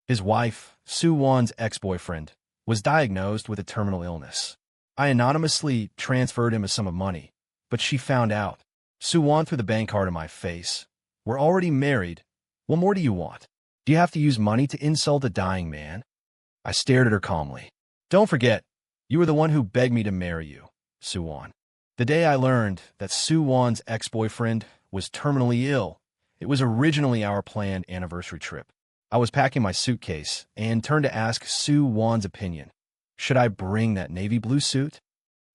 His wife, Su Wan's ex-boyfriend, was diagnosed with a terminal illness. I anonymously transferred him a sum of money, but she found out. Su Wan threw the bank card in my face. We're already married. What more do you want? Do you have to use money to insult a dying man? I stared at her calmly. Don't forget, you were the one who begged me to marry you, Su Wan. The day I learned that Su Wan's ex-boyfriend was terminally ill, it was originally our planned anniversary trip. I was packing my suitcase and turned to ask Su Wan's opinion. Should I bring that navy blue suit?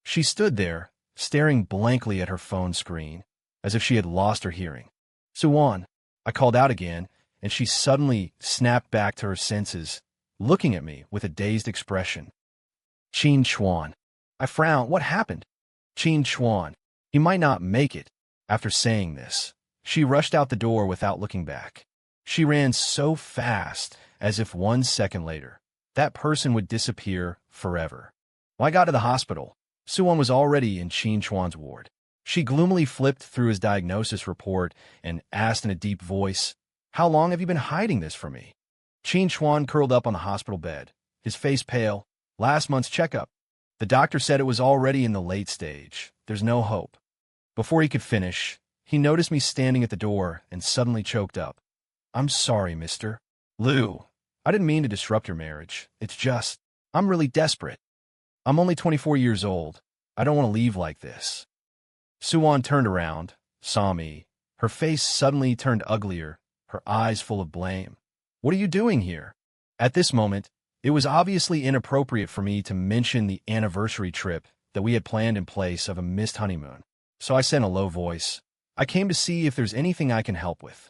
She stood there, staring blankly at her phone screen, as if she had lost her hearing. Su Wan, I called out again, and she suddenly snapped back to her senses, looking at me with a dazed expression. Qin Chuan. I frowned. What happened? Qin Chuan. He might not make it. After saying this, she rushed out the door without looking back. She ran so fast, as if 1 second later, that person would disappear forever. When I got to the hospital, Su Wan was already in Qin Chuan's ward. She gloomily flipped through his diagnosis report and asked in a deep voice, "How long have you been hiding this from me?" Qin Chuan curled up on the hospital bed, his face pale. Last month's checkup. The doctor said it was already in the late stage. There's no hope. Before he could finish, he noticed me standing at the door and suddenly choked up. I'm sorry, mister. Lou, I didn't mean to disrupt your marriage. It's just, I'm really desperate. I'm only 24 years old. I don't want to leave like this. Su Wan turned around, saw me. Her face suddenly turned uglier, her eyes full of blame. What are you doing here? At this moment, it was obviously inappropriate for me to mention the anniversary trip that we had planned in place of a missed honeymoon. So I said in a low voice, I came to see if there's anything I can help with.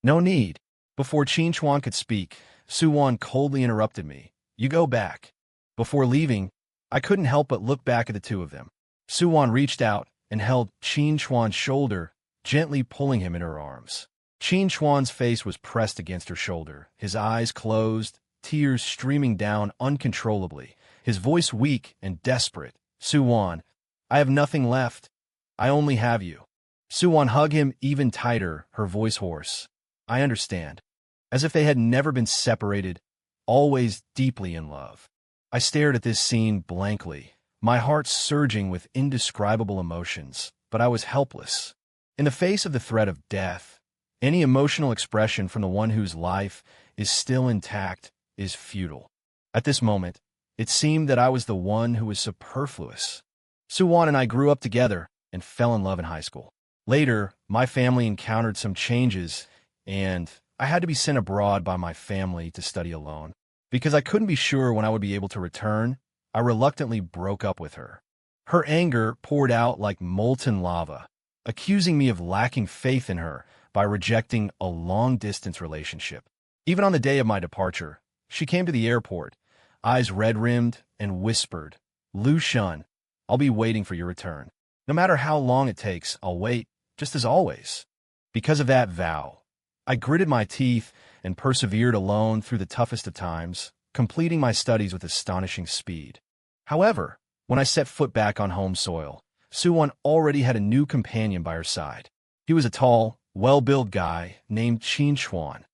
No need. Before Qin Chuan could speak, Su Wan coldly interrupted me. You go back. Before leaving, I couldn't help but look back at the two of them. Su Wan reached out and held Qin Chuan's shoulder, gently pulling him in her arms. Qin Chuan's face was pressed against her shoulder, his eyes closed, tears streaming down uncontrollably, his voice weak and desperate. Su Wan, I have nothing left. I only have you. Su Wan hugged him even tighter, her voice hoarse. I understand. As if they had never been separated, always deeply in love. I stared at this scene blankly, my heart surging with indescribable emotions, but I was helpless. In the face of the threat of death, any emotional expression from the one whose life is still intact is futile. At this moment, it seemed that I was the one who was superfluous. Su Wan and I grew up together and fell in love in high school. Later, my family encountered some changes, and I had to be sent abroad by my family to study alone. Because I couldn't be sure when I would be able to return, I reluctantly broke up with her. Her anger poured out like molten lava, accusing me of lacking faith in her by rejecting a long-distance relationship. Even on the day of my departure, she came to the airport, eyes red-rimmed, and whispered, Lu Shun, I'll be waiting for your return. No matter how long it takes, I'll wait, just as always. Because of that vow, I gritted my teeth and persevered alone through the toughest of times, completing my studies with astonishing speed. However, when I set foot back on home soil, Su Wan already had a new companion by her side. He was a tall, well-built guy named Qin Chuan,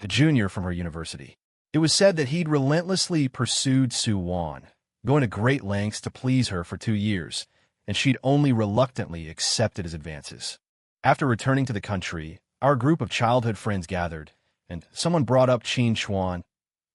a junior from her university. It was said that he'd relentlessly pursued Su Wan, going to great lengths to please her for 2 years, and she'd only reluctantly accepted his advances. After returning to the country, our group of childhood friends gathered, and someone brought up Qin Chuan.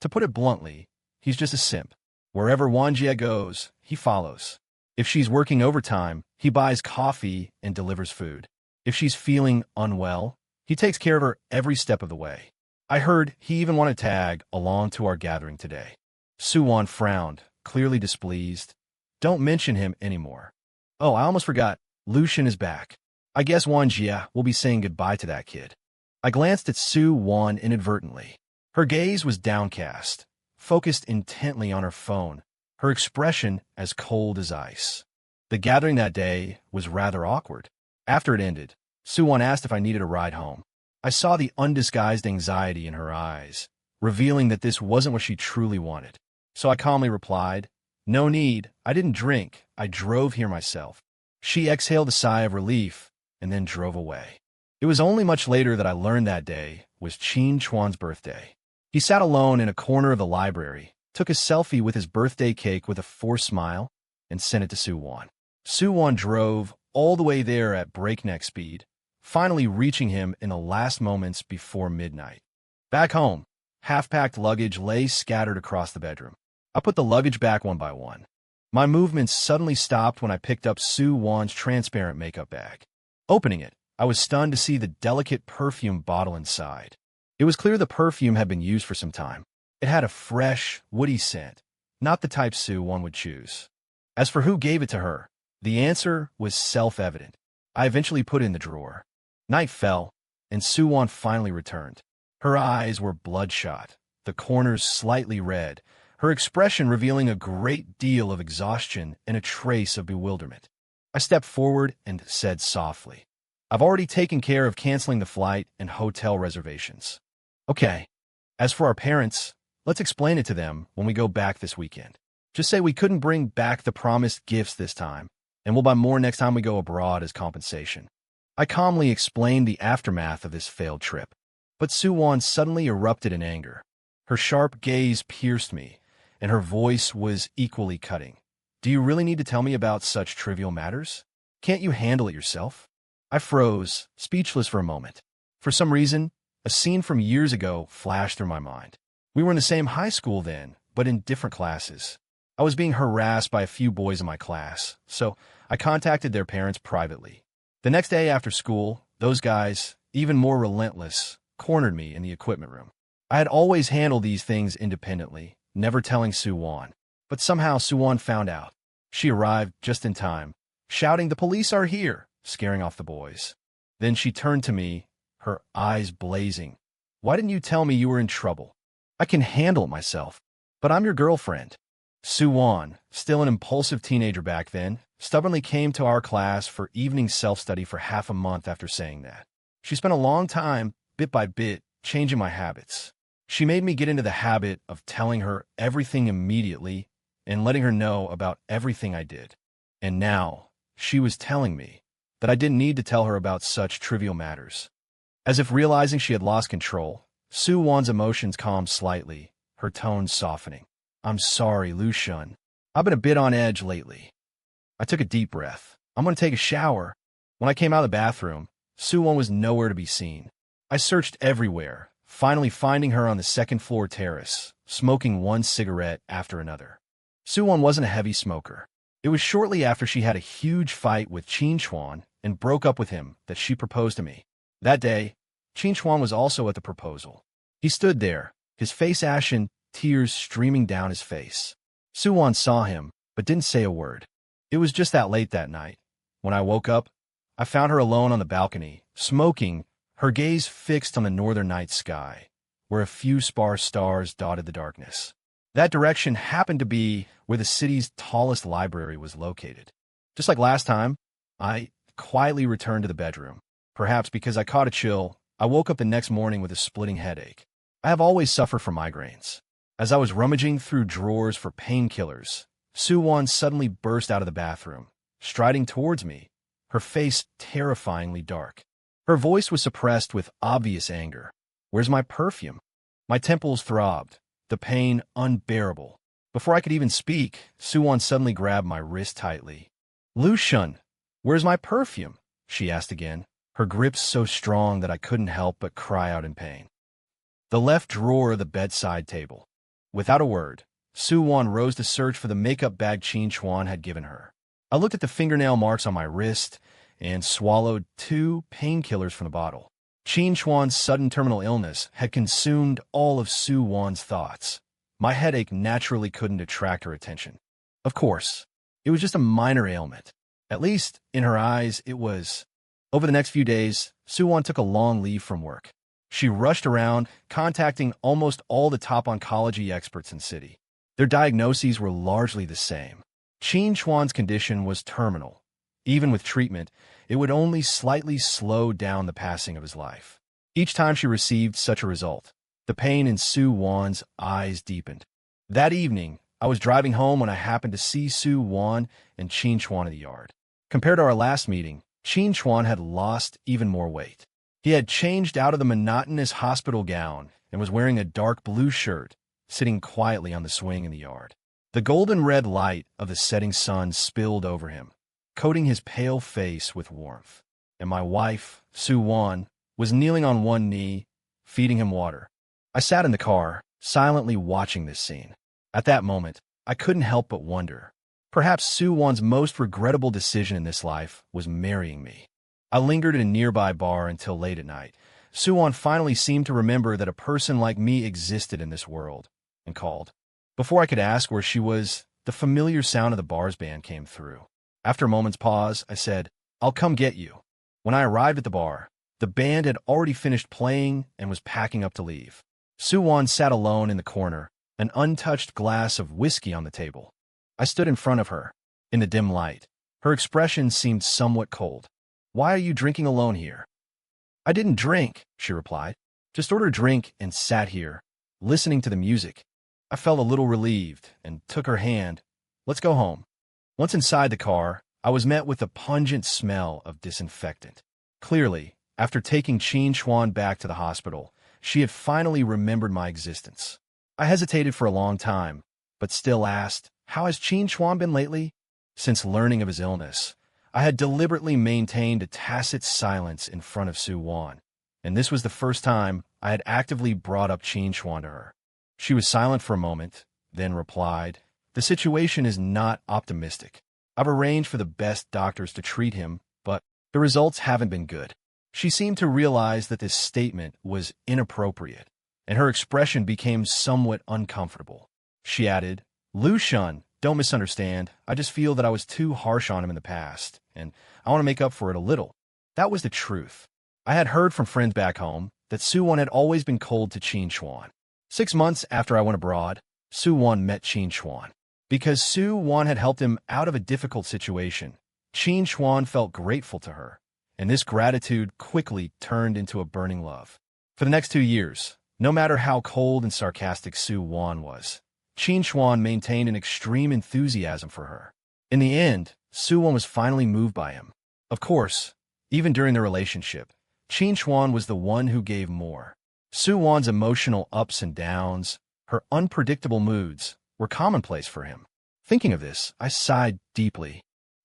To put it bluntly, he's just a simp. Wherever Wanjie goes, he follows. If she's working overtime, he buys coffee and delivers food. If she's feeling unwell, he takes care of her every step of the way. I heard he even wanted to tag along to our gathering today. Su Wan frowned, clearly displeased. Don't mention him anymore. Oh, I almost forgot. Lucian is back. I guess Wanjie will be saying goodbye to that kid. I glanced at Su Wan inadvertently. Her gaze was downcast, focused intently on her phone, her expression as cold as ice. The gathering that day was rather awkward. After it ended, Su Wan asked if I needed a ride home. I saw the undisguised anxiety in her eyes, revealing that this wasn't what she truly wanted. So I calmly replied, No need, I didn't drink, I drove here myself. She exhaled a sigh of relief and then drove away. It was only much later that I learned that day was Qin Chuan's birthday. He sat alone in a corner of the library, took a selfie with his birthday cake with a forced smile, and sent it to Soo-won. Soo-won drove all the way there at breakneck speed, finally reaching him in the last moments before midnight. Back home, half-packed luggage lay scattered across the bedroom. I put the luggage back one by one. My movements suddenly stopped when I picked up Soo-won's transparent makeup bag. Opening it, I was stunned to see the delicate perfume bottle inside. It was clear the perfume had been used for some time. It had a fresh, woody scent, not the type Soo-won would choose. As for who gave it to her, the answer was self-evident. I eventually put it in the drawer. Night fell, and Soo-won finally returned. Her eyes were bloodshot, the corners slightly red, her expression revealing a great deal of exhaustion and a trace of bewilderment. I stepped forward and said softly, "I've already taken care of canceling the flight and hotel reservations." "Okay. As for our parents, let's explain it to them when we go back this weekend. Just say we couldn't bring back the promised gifts this time, and we'll buy more next time we go abroad as compensation." I calmly explained the aftermath of this failed trip, but Soo-won suddenly erupted in anger. Her sharp gaze pierced me, and her voice was equally cutting. "Do you really need to tell me about such trivial matters? Can't you handle it yourself?" I froze, speechless for a moment. For some reason, a scene from years ago flashed through my mind. We were in the same high school then, but in different classes. I was being harassed by a few boys in my class, so I contacted their parents privately. The next day after school, those guys, even more relentless, cornered me in the equipment room. I had always handled these things independently, never telling Soo-won. But somehow Soo-won found out. She arrived just in time, shouting, "The police are here," scaring off the boys. Then she turned to me, her eyes blazing. "Why didn't you tell me you were in trouble? I can handle it myself, but I'm your girlfriend." Soo-won, still an impulsive teenager back then, stubbornly came to our class for evening self-study for half a month after saying that. She spent a long time, bit by bit, changing my habits. She made me get into the habit of telling her everything immediately and letting her know about everything I did. And now, she was telling me that I didn't need to tell her about such trivial matters. As if realizing she had lost control, Soo-won's emotions calmed slightly, her tone softening. "I'm sorry, Lu-shun. I've been a bit on edge lately." I took a deep breath. "I'm going to take a shower." When I came out of the bathroom, Soo-won was nowhere to be seen. I searched everywhere, finally finding her on the second-floor terrace, smoking one cigarette after another. Soo-won wasn't a heavy smoker. It was shortly after she had a huge fight with Chin-chwan and broke up with him that she proposed to me. That day, Chin-chwan was also at the proposal. He stood there, his face ashen, tears streaming down his face. Soo-won saw him, but didn't say a word. It was just that late that night. When I woke up, I found her alone on the balcony, smoking, her gaze fixed on the northern night sky, where a few sparse stars dotted the darkness. That direction happened to be where the city's tallest library was located. Just like last time, I quietly returned to the bedroom. Perhaps because I caught a chill, I woke up the next morning with a splitting headache. I have always suffered from migraines. As I was rummaging through drawers for painkillers, Soo-won suddenly burst out of the bathroom, striding towards me, her face terrifyingly dark. Her voice was suppressed with obvious anger. "Where's my perfume?" My temples throbbed, the pain unbearable. Before I could even speak, Soo-won suddenly grabbed my wrist tightly. "Lu-shun, where's my perfume?" she asked again, her grip so strong that I couldn't help but cry out in pain. The left drawer of the bedside table. Without a word, Soo-won rose to search for the makeup bag Chin-chwan had given her. I looked at the fingernail marks on my wrist and swallowed 2 painkillers from the bottle. Chin-chwan's sudden terminal illness had consumed all of Soo-won's thoughts. My headache naturally couldn't attract her attention. Of course, it was just a minor ailment. At least, in her eyes, it was. Over the next few days, Soo-won took a long leave from work. She rushed around, contacting almost all the top oncology experts in the city. Their diagnoses were largely the same. Chin-chwan's condition was terminal. Even with treatment, it would only slightly slow down the passing of his life. Each time she received such a result, the pain in Soo-won's eyes deepened. That evening, I was driving home when I happened to see Soo-won and Chin-chwan in the yard. Compared to our last meeting, Chin-chwan had lost even more weight. He had changed out of the monotonous hospital gown and was wearing a dark blue shirt, sitting quietly on the swing in the yard. The golden-red light of the setting sun spilled over him, coating his pale face with warmth. And my wife, Sue Wan, was kneeling on one knee, feeding him water. I sat in the car, silently watching this scene. At that moment, I couldn't help but wonder. Perhaps Sue Wan's most regrettable decision in this life was marrying me. I lingered in a nearby bar until late at night. Sue Wan finally seemed to remember that a person like me existed in this world, and called. Before I could ask where she was, the familiar sound of the bar's band came through. After a moment's pause, I said, "I'll come get you." When I arrived at the bar, the band had already finished playing and was packing up to leave. Sue Wan sat alone in the corner, an untouched glass of whiskey on the table. I stood in front of her, in the dim light. Her expression seemed somewhat cold. "Why are you drinking alone here?" "I didn't drink," she replied. "Just ordered a drink and sat here, listening to the music." I felt a little relieved and took her hand. "Let's go home." Once inside the car, I was met with a pungent smell of disinfectant. Clearly, after taking Qin Chuan back to the hospital, she had finally remembered my existence. I hesitated for a long time, but still asked, "How has Qin Chuan been lately?" Since learning of his illness, I had deliberately maintained a tacit silence in front of Sue Wan, and this was the first time I had actively brought up Qin Chuan to her. She was silent for a moment, then replied, "The situation is not optimistic. I've arranged for the best doctors to treat him, but the results haven't been good." She seemed to realize that this statement was inappropriate, and her expression became somewhat uncomfortable. She added, "Lu Shun, don't misunderstand. I just feel that I was too harsh on him in the past, and I want to make up for it a little." That was the truth. I had heard from friends back home that Sue Wan had always been cold to Qin Chuan. 6 months after I went abroad, Sue Wan met Qin Chuan. Because Sue Wan had helped him out of a difficult situation, Qin Chuan felt grateful to her, and this gratitude quickly turned into a burning love. For the next 2 years, no matter how cold and sarcastic Sue Wan was, Qin Chuan maintained an extreme enthusiasm for her. In the end, Sue Wan was finally moved by him. Of course, even during the relationship, Qin Chuan was the one who gave more. Sue Wan's emotional ups and downs, her unpredictable moods, were commonplace for him. Thinking of this, I sighed deeply.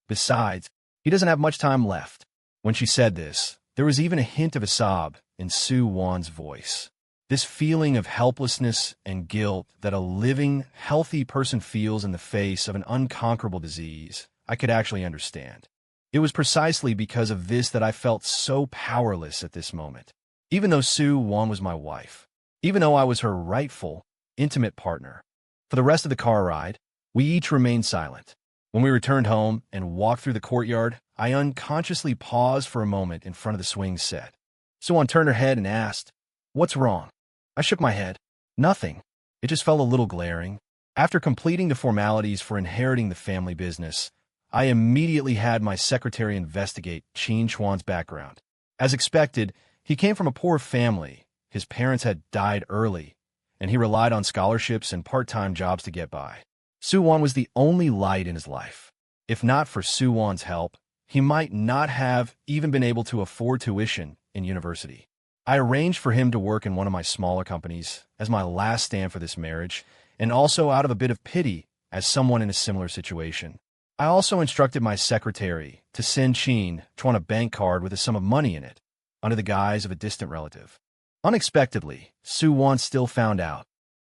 Besides, he doesn't have much time left. When she said this, there was even a hint of a sob in Sue Wan's voice. This feeling of helplessness and guilt that a living, healthy person feels in the face of an unconquerable disease, I could actually understand. It was precisely because of this that I felt so powerless at this moment. Even though Sue Wan was my wife, even though I was her rightful, intimate partner. For the rest of the car ride, we each remained silent. When we returned home and walked through the courtyard, I unconsciously paused for a moment in front of the swing set. Sue Wan turned her head and asked, "What's wrong?" I shook my head. "Nothing." It just felt a little glaring. After completing the formalities for inheriting the family business, I immediately had my secretary investigate Qin Chuan's background. As expected, he came from a poor family. His parents had died early, and he relied on scholarships and part-time jobs to get by. Sue Wan was the only light in his life. If not for Sue Wan's help, he might not have even been able to afford tuition in university. I arranged for him to work in one of my smaller companies as my last stand for this marriage, and also out of a bit of pity as someone in a similar situation. I also instructed my secretary to send Qin Chuan a bank card with a sum of money in it, under the guise of a distant relative. Unexpectedly, Sue Wan still found out.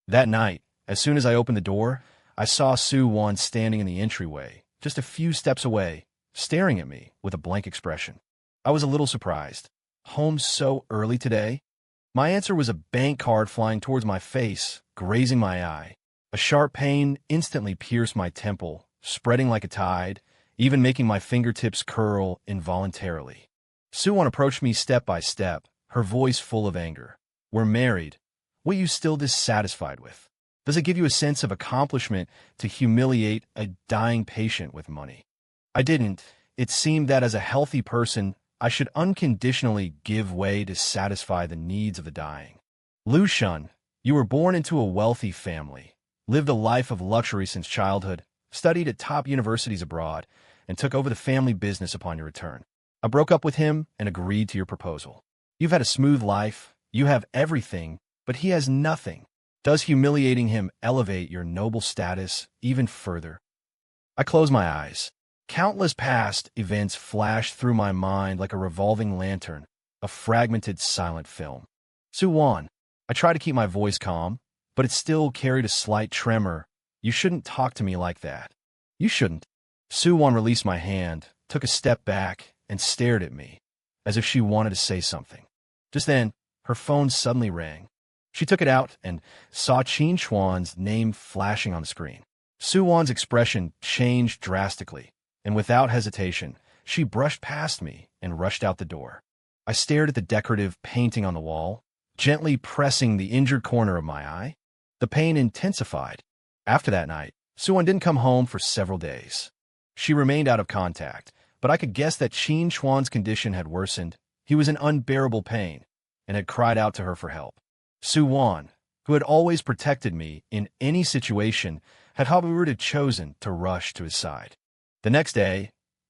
That night, as soon as I opened the door, I saw Sue Wan standing in the entryway, just a few steps away, staring at me with a blank expression. I was a little surprised. "Home so early today?" My answer was a bank card flying towards my face, grazing my eye. A sharp pain instantly pierced my temple, spreading like a tide, even making my fingertips curl involuntarily. Sue Wan approached me step by step, her voice full of anger. "We're married. What are you still dissatisfied with? Does it give you a sense of accomplishment to humiliate a dying patient with money?" I didn't. It seemed that as a healthy person, I should unconditionally give way to satisfy the needs of the dying. "Lu Shun, you were born into a wealthy family, lived a life of luxury since childhood, studied at top universities abroad, and took over the family business upon your return. I broke up with him and agreed to your proposal. You've had a smooth life, you have everything, but he has nothing. Does humiliating him elevate your noble status even further? I close my eyes. Countless past events flash through my mind like a revolving lantern, a fragmented silent film. Suwon. I try to keep my voice calm, but it still carried a slight tremor. You shouldn't talk to me like that. You shouldn't. Suwon released my hand, took a step back, and stared at me, as if she wanted to say something. Just then, her phone suddenly rang. She took it out and saw Qin Chuan's name flashing on the screen. Suwon's expression changed drastically, and without hesitation, she brushed past me and rushed out the door. I stared at the decorative painting on the wall, gently pressing the injured corner of my eye. The pain intensified. After that night, Suwon didn't come home for several days. She remained out of contact, but I could guess that Qin Chuan's condition had worsened. He was in unbearable pain and had cried out to her for help. Suwon, who had always protected me in any situation, had however chosen to rush to his side. The next day,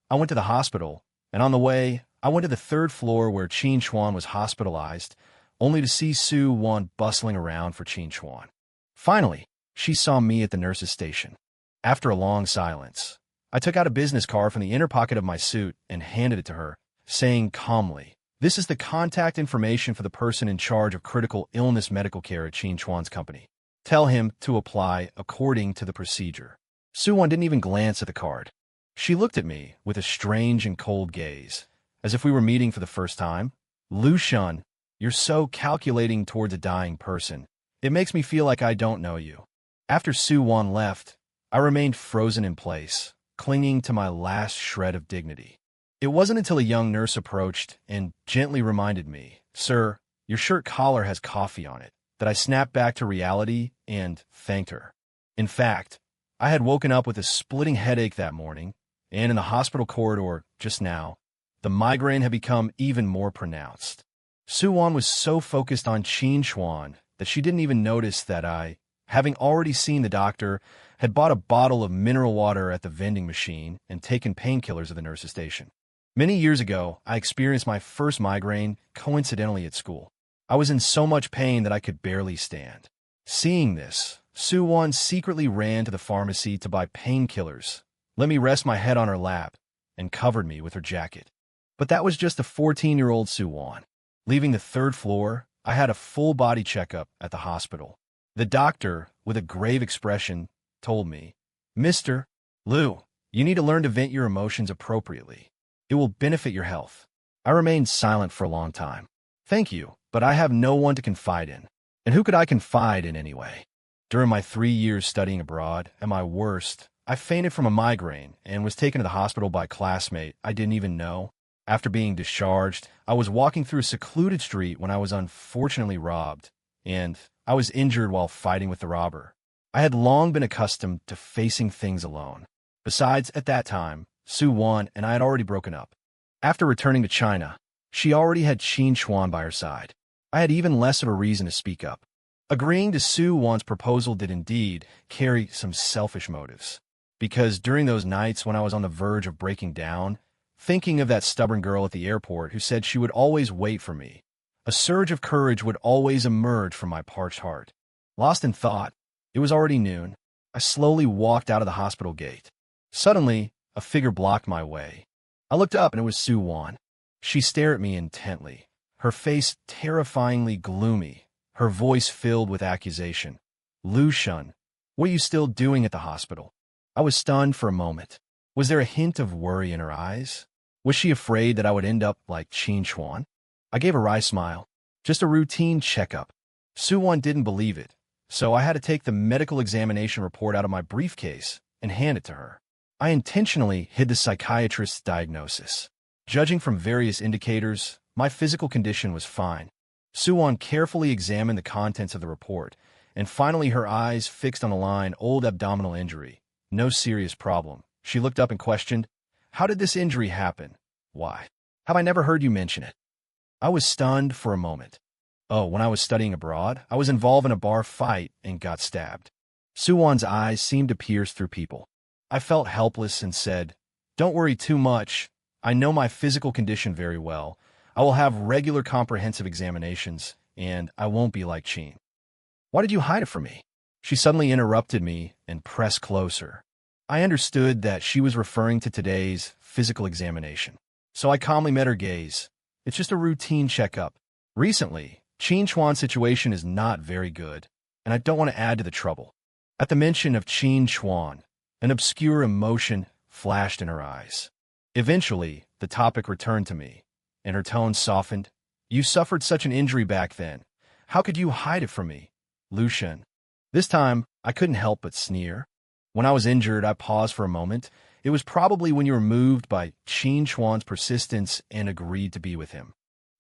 I went to the hospital, and on the way, I went to the third floor where Qin Chuan was hospitalized, only to see Suwon bustling around for Qin Chuan. Finally, she saw me at the nurse's station. After a long silence, I took out a business card from the inner pocket of my suit and handed it to her, saying calmly, "This is the contact information for the person in charge of critical illness medical care at Qin Chuan's company. Tell him to apply according to the procedure." Suwon didn't even glance at the card. She looked at me with a strange and cold gaze, as if we were meeting for the first time. "Lu Shun, you're so calculating towards a dying person. It makes me feel like I don't know you." After Suwon left, I remained frozen in place, clinging to my last shred of dignity. It wasn't until a young nurse approached and gently reminded me, "Sir, your shirt collar has coffee on it," that I snapped back to reality and thanked her. In fact, I had woken up with a splitting headache that morning, and in the hospital corridor just now, the migraine had become even more pronounced. Suwon was so focused on Qin Chuan that she didn't even notice that I, having already seen the doctor, had bought a bottle of mineral water at the vending machine and taken painkillers at the nurse's station. Many years ago, I experienced my first migraine coincidentally at school. I was in so much pain that I could barely stand. Seeing this, Suwon secretly ran to the pharmacy to buy painkillers, let me rest my head on her lap, and covered me with her jacket. But that was just a 14-year-old Suwon. Leaving the third floor, I had a full-body checkup at the hospital. The doctor, with a grave expression, told me, "Mr. Liu, you need to learn to vent your emotions appropriately. It will benefit your health." I remained silent for a long time. "Thank you, but I have no one to confide in." And who could I confide in anyway? During my 3 years studying abroad, at my worst, I fainted from a migraine and was taken to the hospital by a classmate I didn't even know. After being discharged, I was walking through a secluded street when I was unfortunately robbed, and I was injured while fighting with the robber. I had long been accustomed to facing things alone. Besides, at that time, Suwon and I had already broken up. After returning to China, she already had Qin Chuan by her side. I had even less of a reason to speak up. Agreeing to Suwon's proposal did indeed carry some selfish motives, because during those nights when I was on the verge of breaking down, thinking of that stubborn girl at the airport who said she would always wait for me, a surge of courage would always emerge from my parched heart. Lost in thought, it was already noon. I slowly walked out of the hospital gate. Suddenly, a figure blocked my way. I looked up and it was Suwon. She stared at me intently, her face terrifyingly gloomy, her voice filled with accusation. "Lu Shun, what are you still doing at the hospital?" I was stunned for a moment. Was there a hint of worry in her eyes? Was she afraid that I would end up like Qin Chuan? I gave a wry smile. Just a routine checkup. Suwon didn't believe it, so I had to take the medical examination report out of my briefcase and hand it to her. I intentionally hid the psychiatrist's diagnosis. Judging from various indicators, my physical condition was fine. Suwon carefully examined the contents of the report, and finally her eyes fixed on the line, "Old abdominal injury. No serious problem." She looked up and questioned, "How did this injury happen? Why? Have I never heard you mention it?" I was stunned for a moment. "Oh, when I was studying abroad, I was involved in a bar fight and got stabbed." Suwon's eyes seemed to pierce through people. I felt helpless and said, "Don't worry too much. I know my physical condition very well. I will have regular comprehensive examinations, and I won't be like Chin. Why did you hide it from me? She suddenly interrupted me and pressed closer. I understood that she was referring to today's physical examination. So I calmly met her gaze. It's just a routine checkup. Recently, Chin Chuan's situation is not very good, and I don't want to add to the trouble. At the mention of Chin Chuan, an obscure emotion flashed in her eyes. Eventually, the topic returned to me, and her tone softened. You suffered such an injury back then. How could you hide it from me? Lucian. This time, I couldn't help but sneer. When I was injured, I paused for a moment. It was probably when you were moved by Chin Chuan's persistence and agreed to be with him.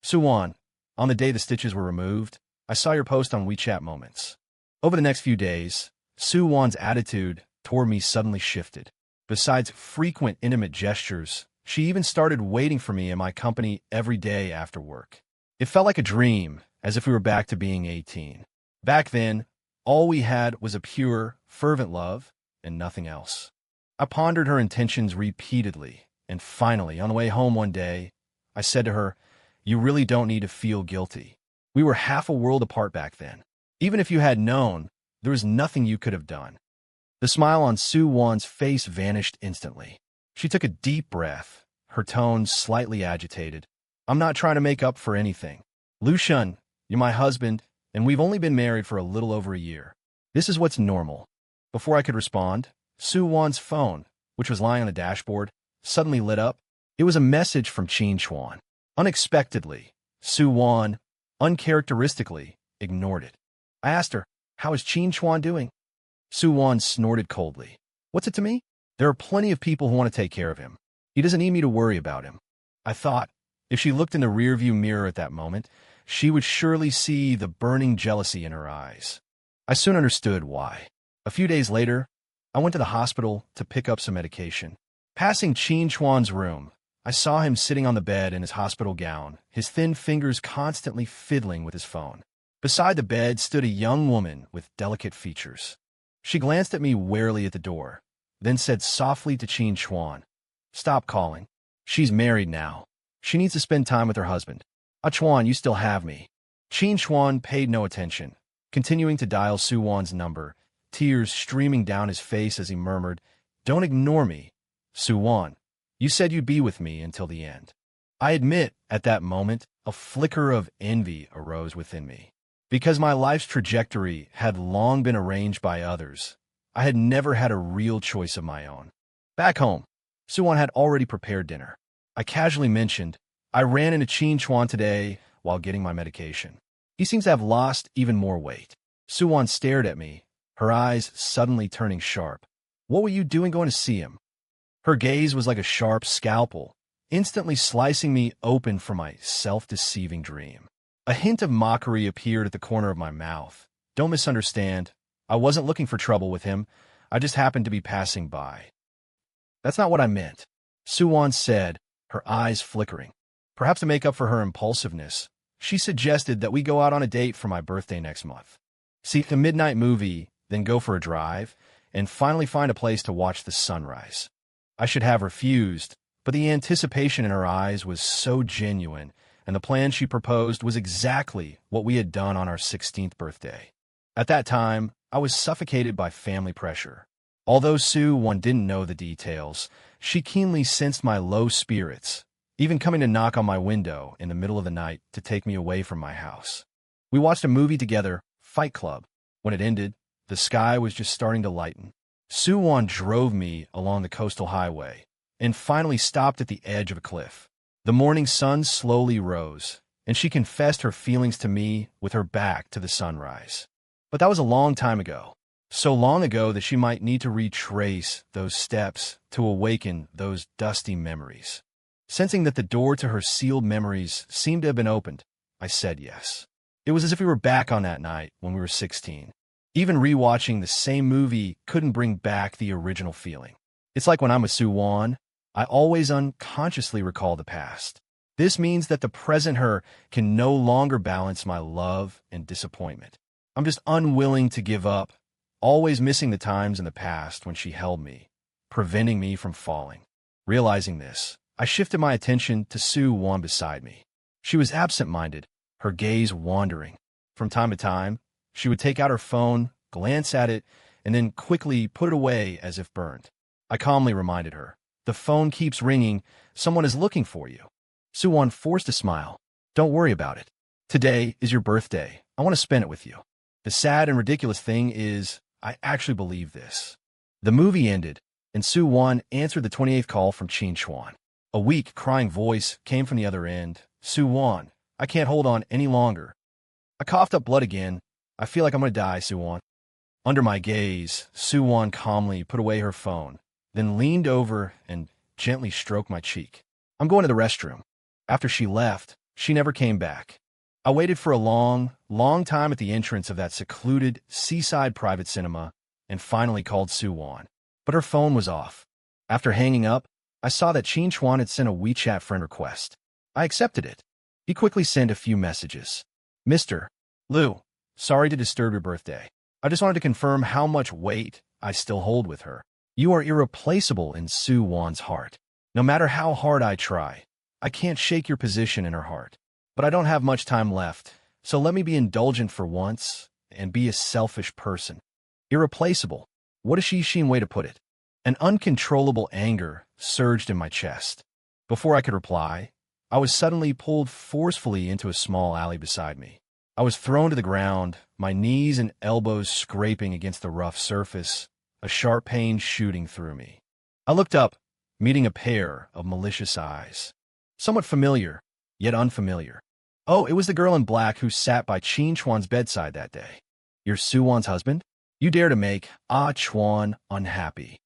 Suwon, on the day the stitches were removed, I saw your post on WeChat Moments. Over the next few days, Suwon's attitude toward me suddenly shifted. Besides frequent intimate gestures, she even started waiting for me in my company every day after work. It felt like a dream, as if we were back to being 18. Back then, all we had was a pure, fervent love and nothing else. I pondered her intentions repeatedly, and finally, on the way home one day, I said to her, you really don't need to feel guilty. We were half a world apart back then. Even if you had known, there was nothing you could have done. The smile on Suwon's face vanished instantly. She took a deep breath, her tone slightly agitated. I'm not trying to make up for anything. Lucian, you're my husband, and we've only been married for a little over a year. This is what's normal. Before I could respond, Suwon's phone, which was lying on the dashboard, suddenly lit up. It was a message from Chin Chuan. Unexpectedly, Suwon, uncharacteristically, ignored it. I asked her, how is Chin Chuan doing? Suwon snorted coldly. What's it to me? There are plenty of people who want to take care of him. He doesn't need me to worry about him. I thought, if she looked in the rearview mirror at that moment, she would surely see the burning jealousy in her eyes. I soon understood why. A few days later, I went to the hospital to pick up some medication. Passing Chin Chuan's room, I saw him sitting on the bed in his hospital gown, his thin fingers constantly fiddling with his phone. Beside the bed stood a young woman with delicate features. She glanced at me warily at the door, then said softly to Chin Chuan, stop calling. She's married now. She needs to spend time with her husband. Ah Chuan, you still have me. Chin Chuan paid no attention, continuing to dial Suwon's number, tears streaming down his face as he murmured, don't ignore me. Suwon, you said you'd be with me until the end. I admit, at that moment, a flicker of envy arose within me. Because my life's trajectory had long been arranged by others, I had never had a real choice of my own. Back home, Suwon had already prepared dinner. I casually mentioned, I ran into Chin Chuan today while getting my medication. He seems to have lost even more weight. Suwon stared at me, her eyes suddenly turning sharp. What were you doing going to see him? Her gaze was like a sharp scalpel, instantly slicing me open from my self-deceiving dream. A hint of mockery appeared at the corner of my mouth. Don't misunderstand. I wasn't looking for trouble with him. I just happened to be passing by. That's not what I meant, Suwon said, her eyes flickering. Perhaps to make up for her impulsiveness, she suggested that we go out on a date for my birthday next month. See the midnight movie, then go for a drive, and finally find a place to watch the sunrise. I should have refused, but the anticipation in her eyes was so genuine, and the plan she proposed was exactly what we had done on our 16th birthday. At that time, I was suffocated by family pressure. Although Suwon didn't know the details, she keenly sensed my low spirits, even coming to knock on my window in the middle of the night to take me away from my house. We watched a movie together, Fight Club. When it ended, the sky was just starting to lighten. Suwon drove me along the coastal highway and finally stopped at the edge of a cliff. The morning sun slowly rose, and she confessed her feelings to me with her back to the sunrise. But that was a long time ago. So long ago that she might need to retrace those steps to awaken those dusty memories. Sensing that the door to her sealed memories seemed to have been opened, I said yes. It was as if we were back on that night when we were 16. Even rewatching the same movie couldn't bring back the original feeling. It's like when I'm with Suwon, I always unconsciously recall the past. This means that the present her can no longer balance my love and disappointment. I'm just unwilling to give up, always missing the times in the past when she held me, preventing me from falling. Realizing this, I shifted my attention to Suwon beside me. She was absent-minded, her gaze wandering. From time to time, she would take out her phone, glance at it, and then quickly put it away as if burned. I calmly reminded her, "The phone keeps ringing. Someone is looking for you." Suwon forced a smile. "Don't worry about it. Today is your birthday. I want to spend it with you." The sad and ridiculous thing is, I actually believe this. The movie ended, and Suwon answered the 28th call from Chin Chuan. A weak, crying voice came from the other end. "Suwon, I can't hold on any longer." I coughed up blood again. "I feel like I'm going to die, Suwon." Under my gaze, Suwon calmly put away her phone, then leaned over and gently stroked my cheek. "I'm going to the restroom." After she left, she never came back. I waited for a long, long time at the entrance of that secluded seaside private cinema and finally called Suwon. But her phone was off. After hanging up, I saw that Chin Chuan had sent a WeChat friend request. I accepted it. He quickly sent a few messages. "Mr. Liu, sorry to disturb your birthday. I just wanted to confirm how much weight I still hold with her. You are irreplaceable in Suwon's heart. No matter how hard I try, I can't shake your position in her heart. But I don't have much time left, so let me be indulgent for once and be a selfish person." Irreplaceable. What a she-sheen way to put it. An uncontrollable anger surged in my chest. Before I could reply, I was suddenly pulled forcefully into a small alley beside me. I was thrown to the ground, my knees and elbows scraping against the rough surface, a sharp pain shooting through me. I looked up, meeting a pair of malicious eyes. Somewhat familiar, yet unfamiliar. Oh, it was the girl in black who sat by Chin Chuan's bedside that day. "You're Suwon's husband? You dare to make Chuan unhappy.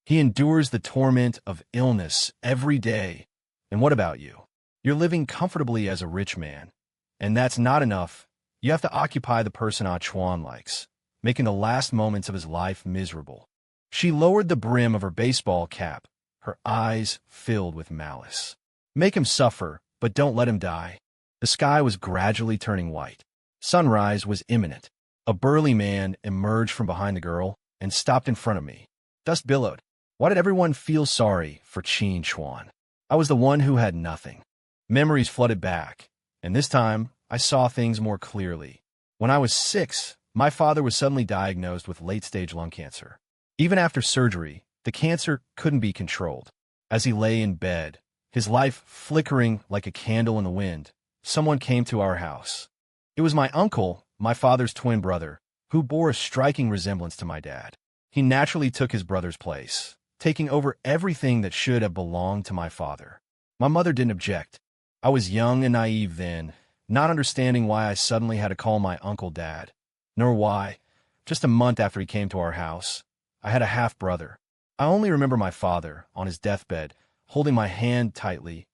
He endures the torment of illness every day. And what about you? You're living comfortably as a rich man. And that's not enough. You have to occupy the person Chuan likes, making the last moments of his life miserable." She lowered the brim of her baseball cap, her eyes filled with malice. "Make him suffer, but don't let him die." The sky was gradually turning white. Sunrise was imminent. A burly man emerged from behind the girl and stopped in front of me. Dust billowed. Why did everyone feel sorry for Chin Chuan? I was the one who had nothing. Memories flooded back, and this time I saw things more clearly. When I was 6, my father was suddenly diagnosed with late-stage lung cancer. Even after surgery, the cancer couldn't be controlled. As he lay in bed, his life flickering like a candle in the wind, someone came to our house. It was my uncle, my father's twin brother, who bore a striking resemblance to my dad. He naturally took his brother's place, taking over everything that should have belonged to my father. My mother didn't object. I was young and naive then, not understanding why I suddenly had to call my uncle Dad, nor why, just a month after he came to our house, I had a half-brother. I only remember my father, on his deathbed, holding my hand tightly.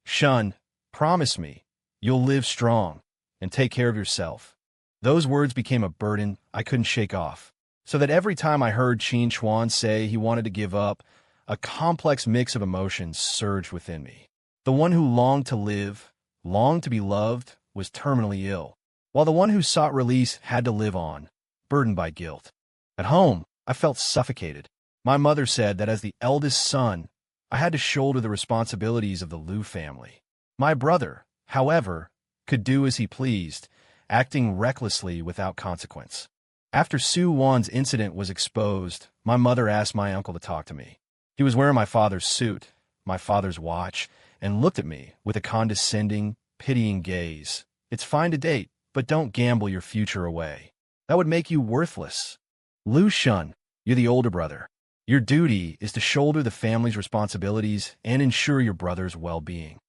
"Shun, promise me, you'll live strong, and take care of yourself." Those words became a burden I couldn't shake off, so that every time I heard Chin Chuan say he wanted to give up, a complex mix of emotions surged within me. The one who longed to live, longed to be loved, was terminally ill, while the one who sought release had to live on, burdened by guilt. At home, I felt suffocated. My mother said that as the eldest son, I had to shoulder the responsibilities of the Liu family. My brother, however, could do as he pleased, acting recklessly without consequence. After Suwon's incident was exposed, my mother asked my uncle to talk to me. He was wearing my father's suit, my father's watch, and looked at me with a condescending, pitying gaze. "It's fine to date, but don't gamble your future away. That would make you worthless. Liu Shun, you're the older brother. Your duty is to shoulder the family's responsibilities and ensure your brother's well-being."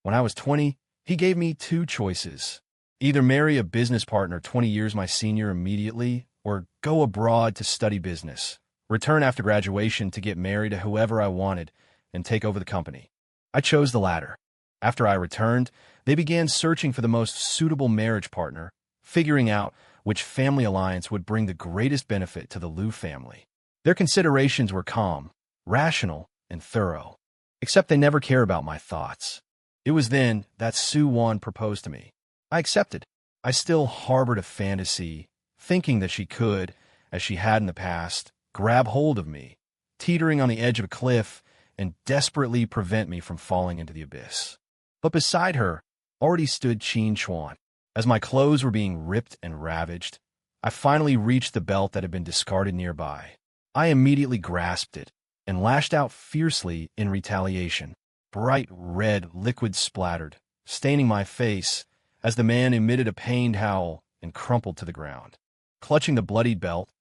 When I was 20, he gave me 2 choices. Either marry a business partner 20 years my senior immediately, or go abroad to study business, return after graduation to get married to whoever I wanted, and take over the company. I chose the latter. After I returned, they began searching for the most suitable marriage partner, figuring out which family alliance would bring the greatest benefit to the Liu family. Their considerations were calm, rational, and thorough, except they never cared about my thoughts. It was then that Suwon proposed to me. I accepted. I still harbored a fantasy, thinking that she could, as she had in the past, grab hold of me, teetering on the edge of a cliff, and desperately prevent me from falling into the abyss. But beside her, already stood Qin Chuan. As my clothes were being ripped and ravaged, I finally reached the belt that had been discarded nearby. I immediately grasped it and lashed out fiercely in retaliation. Bright red liquid splattered, staining my face as the man emitted a pained howl and crumpled to the ground. Clutching the bloodied belt,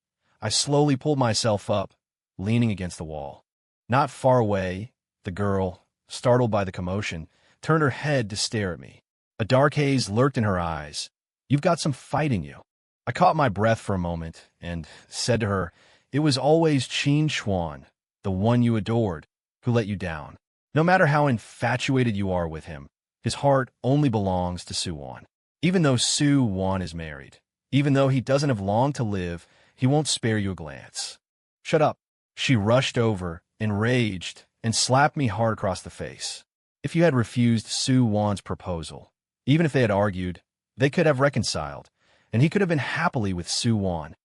I slowly pulled myself up, leaning against the wall. Not far away, the girl, startled by the commotion, turned her head to stare at me. A dark haze lurked in her eyes. "You've got some fight in you." I caught my breath for a moment and said to her, "It was always Qin Chuan, the one you adored, who let you down. No matter how infatuated you are with him, his heart only belongs to Su Wan. Even though Su Wan is married, even though he doesn't have long to live, he won't spare you a glance." "Shut up." She rushed over, enraged, and slapped me hard across the face. If you had refused Su Wan's proposal, even if they had argued, they could have reconciled, and he could have been happily with Su Wan.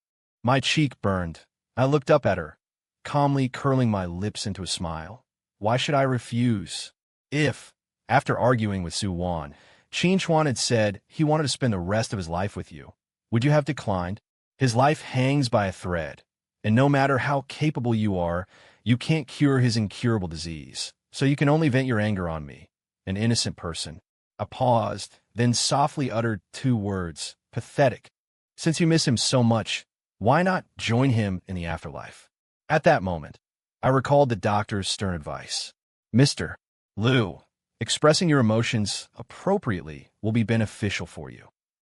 My cheek burned. I looked up at her, calmly curling my lips into a smile. Why should I refuse? If, after arguing with Su Wan, Qin Chuan had said he wanted to spend the rest of his life with you, would you have declined? His life hangs by a thread, and no matter how capable you are, you can't cure his incurable disease, so you can only vent your anger on me, an innocent person. I paused, then softly uttered 2 words, pathetic. Since you miss him so much, why not join him in the afterlife? At that moment, I recalled the doctor's stern advice. Mr. Liu, expressing your emotions appropriately will be beneficial for you.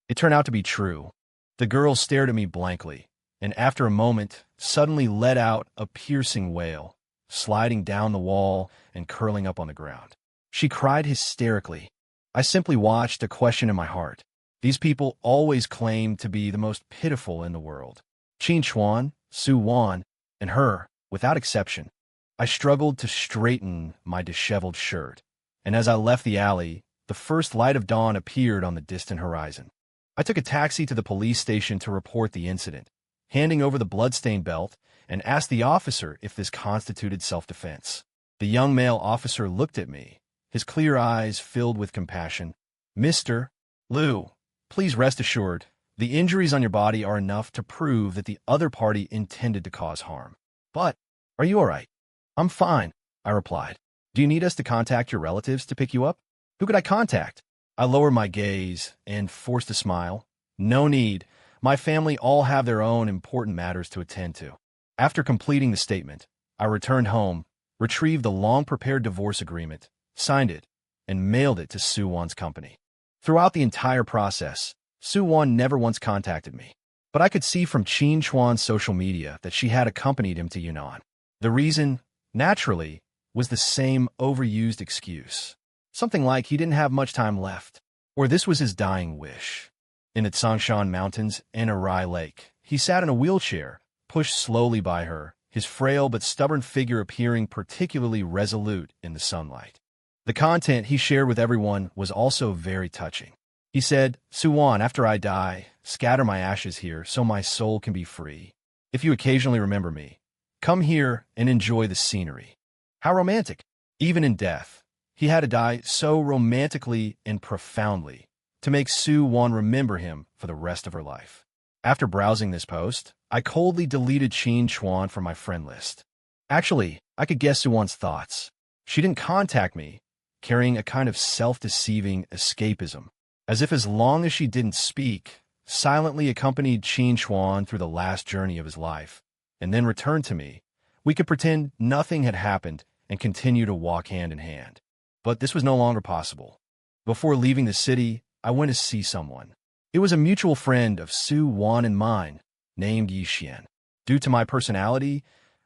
It turned out to be true. The girl stared at me blankly, and after a moment, suddenly let out a piercing wail, sliding down the wall and curling up on the ground. She cried hysterically. I simply watched, a question in my heart. These people always claim to be the most pitiful in the world. Qin Chuan, Su Wan, and her, without exception. I struggled to straighten my disheveled shirt, and as I left the alley, the first light of dawn appeared on the distant horizon. I took a taxi to the police station to report the incident, handing over the bloodstained belt, and asked the officer if this constituted self-defense. The young male officer looked at me, his clear eyes filled with compassion. "Mr. Liu, please rest assured, the injuries on your body are enough to prove that the other party intended to cause harm." "But, are you all right?" "I'm fine," I replied. "Do you need us to contact your relatives to pick you up?" "Who could I contact?" I lowered my gaze and forced a smile. "No need. My family all have their own important matters to attend to." After completing the statement, I returned home, retrieved the long-prepared divorce agreement, signed it, and mailed it to Su Wan's company. Throughout the entire process, Su Wan never once contacted me, but I could see from Qin Chuan's social media that she had accompanied him to Yunnan. The reason, naturally, was the same overused excuse. Something like he didn't have much time left, or this was his dying wish. In the Tsangshan Mountains and Arai Lake, he sat in a wheelchair, pushed slowly by her, his frail but stubborn figure appearing particularly resolute in the sunlight. The content he shared with everyone was also very touching. He said, "Su Wan, after I die, scatter my ashes here so my soul can be free. If you occasionally remember me, come here and enjoy the scenery." How romantic! Even in death, he had to die so romantically and profoundly to make Su Wan remember him for the rest of her life. After browsing this post, I coldly deleted Qin Chuan from my friend list. Actually, I could guess Su Wan's thoughts. She didn't contact me, carrying a kind of self-deceiving escapism, as if as long as she didn't speak, silently accompanied Qin Chuan through the last journey of his life, and then returned to me, we could pretend nothing had happened and continue to walk hand in hand. But this was no longer possible. Before leaving the city, I went to see someone. It was a mutual friend of Su Wan and mine, named Yi Xian. Due to my personality,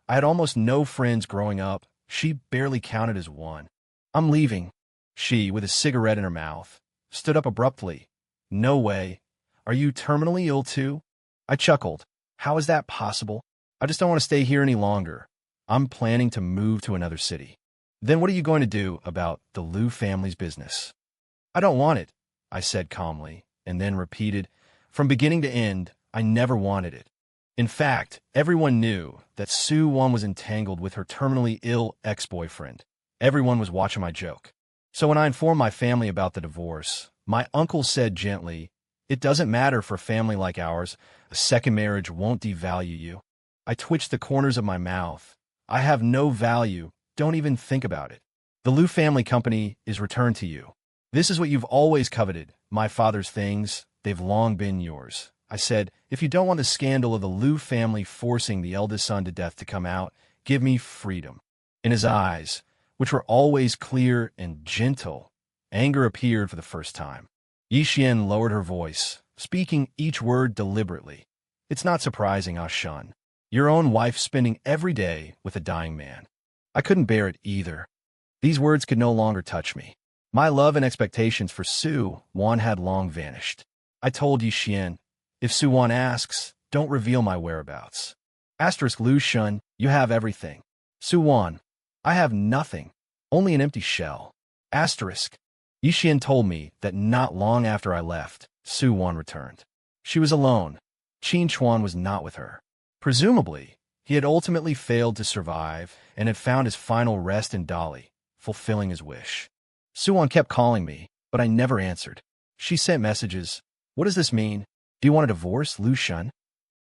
I had almost no friends growing up. She barely counted as one. "I'm leaving." She, with a cigarette in her mouth, stood up abruptly. "No way. Are you terminally ill too?" I chuckled. "How is that possible? I just don't want to stay here any longer. I'm planning to move to another city." "Then what are you going to do about the Liu family's business?" "I don't want it," I said calmly, and then repeated, "From beginning to end, I never wanted it." In fact, everyone knew that Su Wan was entangled with her terminally ill ex-boyfriend. Everyone was watching my joke. So when I informed my family about the divorce, My uncle said gently, "It doesn't matter for a family like ours. A second marriage won't devalue you." I twitched the corners of my mouth. "I have no value. Don't even think about it. The Liu family company is returned to you. This is what you've always coveted, my father's things. They've long been yours." I said, "If you don't want the scandal of the Liu family forcing the eldest son to death to come out, give me freedom." In his eyes, which were always clear and gentle, anger appeared for the first time. Yi Xian lowered her voice, speaking each word deliberately. "It's not surprising, Ah Shun. Your own wife spending every day with a dying man." I couldn't bear it either. These words could no longer touch me. My love and expectations for Su Wan had long vanished. I told Yi Xian, "If Su Wan asks, don't reveal my whereabouts." Liu Shun, you have everything. Su Wan, I have nothing, only an empty shell. Yi Xian told me that not long after I left, Su Wan returned. She was alone. Qin Chuan was not with her. Presumably, he had ultimately failed to survive and had found his final rest in Dali, fulfilling his wish. Su Wan kept calling me, but I never answered. She sent messages. "What does this mean? Do you want a divorce, Liu Shun?"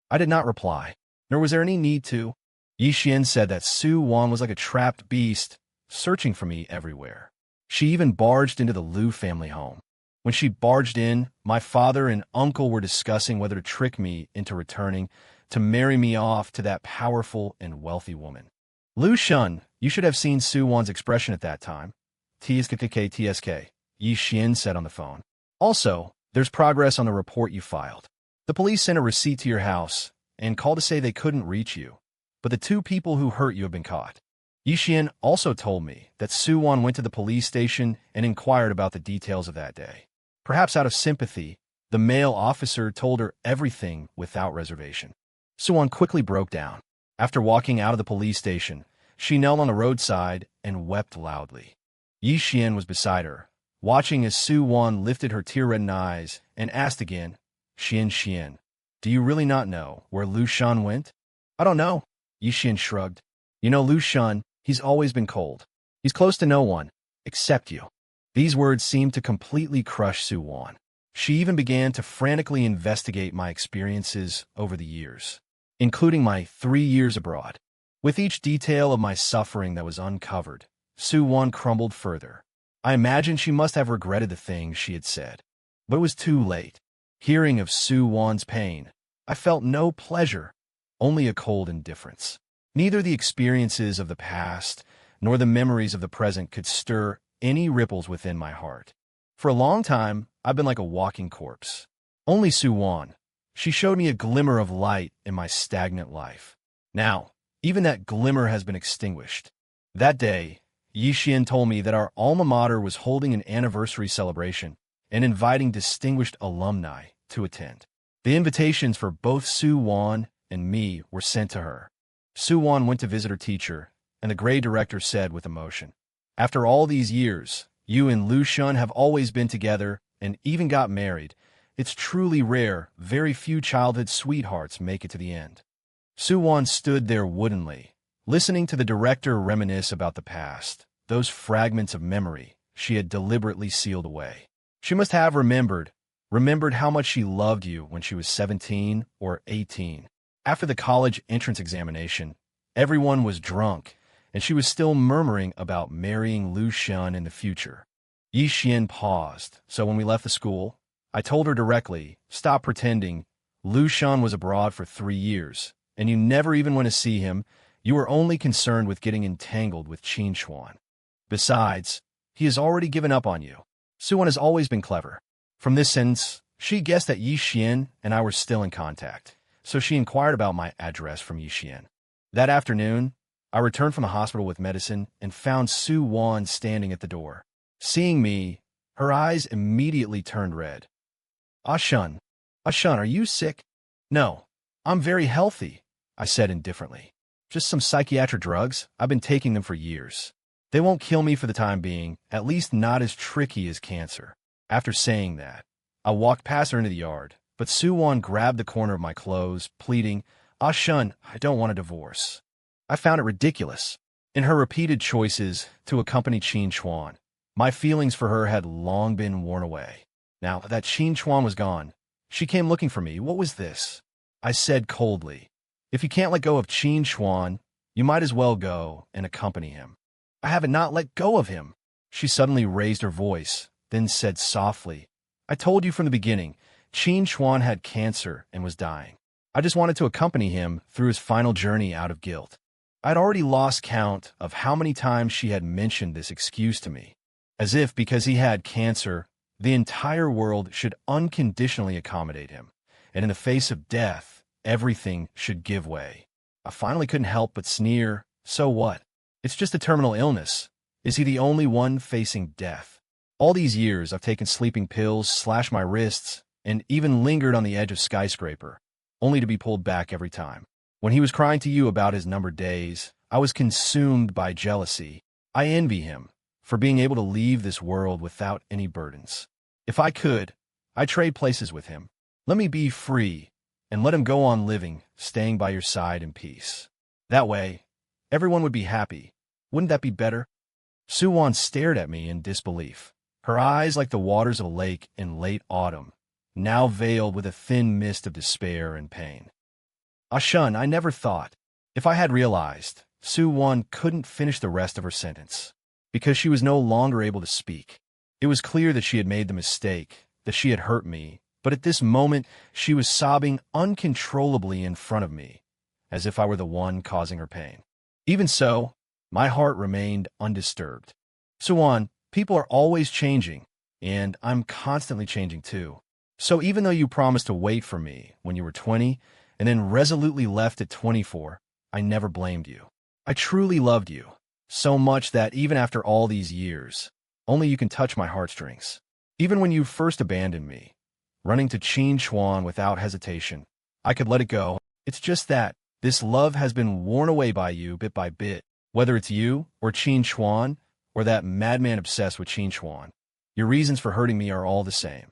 I did not reply, nor was there any need to. Yi Xian said that Su Wan was like a trapped beast, searching for me everywhere. She even barged into the Liu family home. When she barged in, my father and uncle were discussing whether to trick me into returning to marry me off to that powerful and wealthy woman. "Liu Shun, you should have seen Su Wan's expression at that time." "TSK," Yi Xian said on the phone. "Also, there's progress on the report you filed. The police sent a receipt to your house and called to say they couldn't reach you, but the two people who hurt you have been caught." Yi Xian also told me that Su Wan went to the police station and inquired about the details of that day. Perhaps out of sympathy, the male officer told her everything without reservation. Su Wan quickly broke down. After walking out of the police station, she knelt on the roadside and wept loudly. Yi Xian was beside her, watching as Su Wan lifted her tear-reddened eyes and asked again, Xian, do you really not know where Liu Shan went?" "I don't know." Yi Xian shrugged. "You know Liu Shan, he's always been cold. He's close to no one, except you." These words seemed to completely crush Su Wan. She even began to frantically investigate my experiences over the years, including my 3 years abroad. With each detail of my suffering that was uncovered, Su Wan crumbled further. I imagined she must have regretted the things she had said. But it was too late. Hearing of Su Wan's pain, I felt no pleasure, only a cold indifference. Neither the experiences of the past nor the memories of the present could stir any ripples within my heart. For a long time, I've been like a walking corpse. Only Su Wan. She showed me a glimmer of light in my stagnant life. Now, even that glimmer has been extinguished. That day, Yi Xian told me that our alma mater was holding an anniversary celebration and inviting distinguished alumni to attend. The invitations for both Su Wan and me were sent to her. Su Wan went to visit her teacher, and the grade director said with emotion, "After all these years, you and Liu Shun have always been together and even got married. It's truly rare. Very few childhood sweethearts make it to the end." Su Wan stood there woodenly, listening to the director reminisce about the past, those fragments of memory she had deliberately sealed away. She must have remembered how much she loved you when she was 17 or 18. After the college entrance examination, everyone was drunk, and she was still murmuring about marrying Liu Shun in the future. Yi Xian paused, so when we left the school, I told her directly, "Stop pretending. Liu Shun was abroad for 3 years, and you never even went to see him. You were only concerned with getting entangled with Qin Chuan. Besides, he has already given up on you." Su Wan has always been clever. From this sentence, she guessed that Yi Xian and I were still in contact, so she inquired about my address from Yi Xian. That afternoon, I returned from the hospital with medicine and found Su Wan standing at the door. Seeing me, her eyes immediately turned red. Ah Shun, are you sick?" "No, I'm very healthy," I said indifferently. "Just some psychiatric drugs. I've been taking them for years. They won't kill me for the time being, at least not as tricky as cancer." After saying that, I walked past her into the yard, but Su Wan grabbed the corner of my clothes, pleading, "Ah Shun, I don't want a divorce." I found it ridiculous. In her repeated choices to accompany Qin Chuan, my feelings for her had long been worn away. Now that Qin Chuan was gone, she came looking for me. What was this? I said coldly. If you can't let go of Qin Chuan, you might as well go and accompany him. I haven't not let go of him. She suddenly raised her voice, then said softly, I told you from the beginning, Qin Chuan had cancer and was dying. I just wanted to accompany him through his final journey out of guilt. I'd already lost count of how many times she had mentioned this excuse to me, as if because he had cancer, the entire world should unconditionally accommodate him, and in the face of death, everything should give way. I finally couldn't help but sneer, so what? It's just a terminal illness. Is he the only one facing death? All these years I've taken sleeping pills, slashed my wrists, and even lingered on the edge of skyscraper, only to be pulled back every time. When he was crying to you about his numbered days, I was consumed by jealousy. I envy him for being able to leave this world without any burdens. If I could, I'd trade places with him. Let me be free, and let him go on living, staying by your side in peace. That way, everyone would be happy. Wouldn't that be better? Suwon stared at me in disbelief, her eyes like the waters of a lake in late autumn, now veiled with a thin mist of despair and pain. Shun, I never thought. If I had realized, Suwon couldn't finish the rest of her sentence, because she was no longer able to speak. It was clear that she had made the mistake, that she had hurt me, but at this moment she was sobbing uncontrollably in front of me, as if I were the one causing her pain. Even so, my heart remained undisturbed. Suwon, people are always changing, and I'm constantly changing too. So even though you promised to wait for me when you were 20, and then resolutely left at 24, I never blamed you. I truly loved you, so much that even after all these years, only you can touch my heartstrings. Even when you first abandoned me, running to Qin Chuan without hesitation, I could let it go. It's just that this love has been worn away by you bit by bit, whether it's you or Qin Chuan or that madman obsessed with Qin Chuan. Your reasons for hurting me are all the same.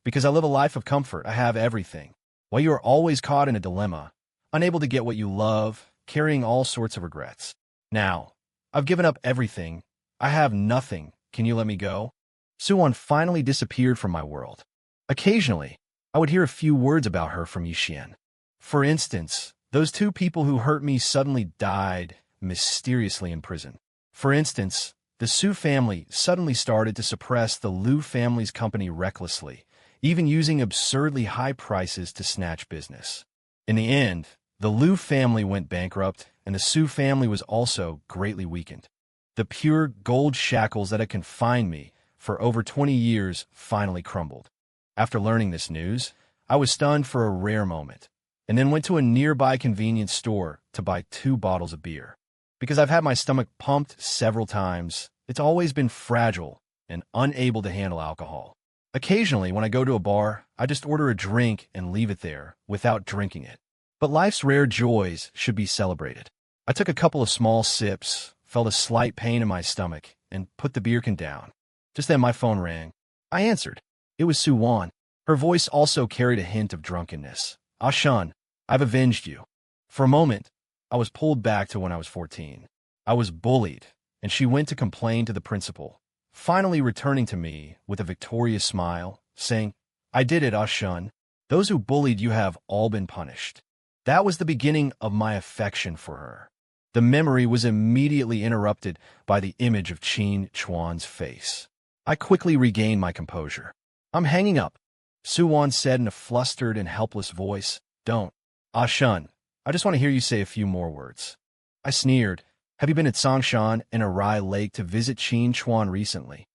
Because I live a life of comfort, I have everything, while you are always caught in a dilemma, unable to get what you love, carrying all sorts of regrets. Now, I've given up everything. I have nothing. Can you let me go? Suwon finally disappeared from my world. Occasionally, I would hear a few words about her from Yixin. For instance, those two people who hurt me suddenly died mysteriously in prison. For instance, the Su family suddenly started to suppress the Liu family's company recklessly, even using absurdly high prices to snatch business. In the end, the Liu family went bankrupt, and the Su family was also greatly weakened. The pure gold shackles that had confined me for over 20 years finally crumbled. After learning this news, I was stunned for a rare moment, and then went to a nearby convenience store to buy 2 bottles of beer. Because I've had my stomach pumped several times, it's always been fragile and unable to handle alcohol. Occasionally, when I go to a bar, I just order a drink and leave it there without drinking it. But life's rare joys should be celebrated. I took a couple of small sips, felt a slight pain in my stomach, and put the beer can down. Just then my phone rang. I answered. It was Suwon. Her voice also carried a hint of drunkenness. Shun, I've avenged you. For a moment, I was pulled back to when I was 14. I was bullied, and she went to complain to the principal, finally returning to me with a victorious smile, saying, I did it, Shun. Those who bullied you have all been punished. That was the beginning of my affection for her. The memory was immediately interrupted by the image of Qin Chuan's face. I quickly regained my composure. I'm hanging up, Suwon said in a flustered and helpless voice. Don't. Shun, I just want to hear you say a few more words. I sneered. Have you been at Songshan and Arai Lake to visit Qin Chuan recently?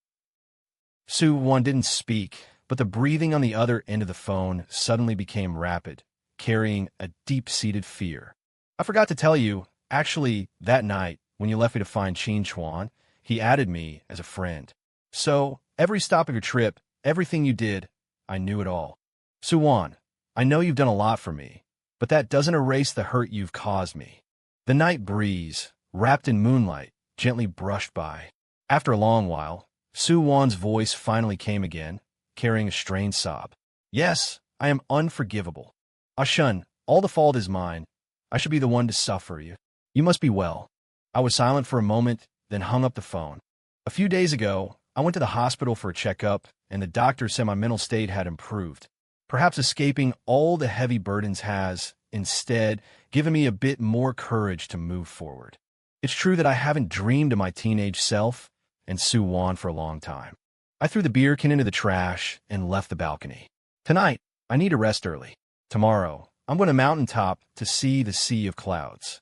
Suwon didn't speak, but the breathing on the other end of the phone suddenly became rapid, carrying a deep-seated fear. I forgot to tell you, actually, that night, when you left me to find Qin Chuan, he added me as a friend. So, every stop of your trip, everything you did, I knew it all. Suwon, I know you've done a lot for me, but that doesn't erase the hurt you've caused me. The night breeze, wrapped in moonlight, gently brushed by. After a long while, Suwon's voice finally came again, carrying a strained sob. Yes, I am unforgivable. Shun, all the fault is mine. I should be the one to suffer you. You must be well. I was silent for a moment, then hung up the phone. A few days ago, I went to the hospital for a checkup, and the doctor said my mental state had improved. Perhaps escaping all the heavy burdens has, instead, given me a bit more courage to move forward. It's true that I haven't dreamed of my teenage self and Sue Wan for a long time. I threw the beer can into the trash and left the balcony. Tonight, I need to rest early. Tomorrow, I'm going to mountaintop to see the sea of clouds.